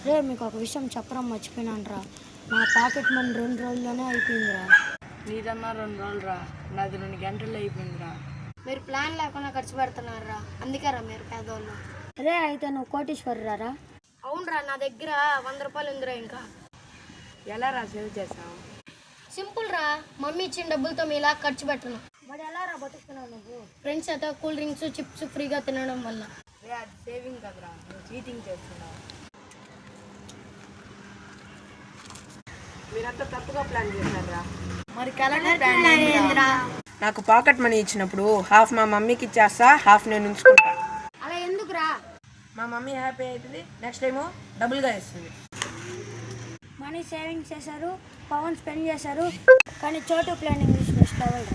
రే మీకు ఒక విషయం చెప్పడం మర్చిపోయినాను రా, నా పాకెట్ మనీ 2 రోజుల్లోనే అయిపోయిందిరా. నీదన్నా 2 రోజులు రా, నాది 2 గంటల్లో అయిపోయిందిరా. మీరు ప్లాన్ లేకుండా ఖర్చు పెడుతున్నారా, అందుకేరా మీరు పేదోళ్ళు. రే అయితే నువ్వు కోటీశ్వరురా? అవునరా, నా దగ్గర 100 రూపాయలు ఉందిరా. ఇంకా ఎలా రా సేవ్ చేసావు? సింపుల్ రా, మమ్మీ ఇచ్చిన డబ్బులతో మీలా ఖర్చు పెట్టను. మరి ఎలా రా బతుకుతున్నావు నువ్వు? ఫ్రెండ్స్ అయితే కూల్ డ్రింక్స్ చిప్స్ ఫ్రీగా తినడం వల్ల. రే అది సేవింగ్ కదరా, నువ్వు చీటింగ్ చేస్తున్నావు. మీరంతా తప్పుగా ప్లాన్ చేశారా? మరి నాకు పాకెట్ మనీ ఇచ్చినప్పుడు హాఫ్ మా మమ్మీకి ఇచ్చేస్తా, హాఫ్ నేను ఉంచుకుంటా. అలా ఎందుకురా? మా మమ్మీ హ్యాపీ అవుతుంది, నెక్స్ట్ టైము డబుల్గా ఇస్తుంది. మనీ సేవింగ్స్ చేశారు, పవన్ స్పెండ్ చేశారు, కానీ చోటు ప్లానింగ్ నెక్స్ట్ లెవెల్.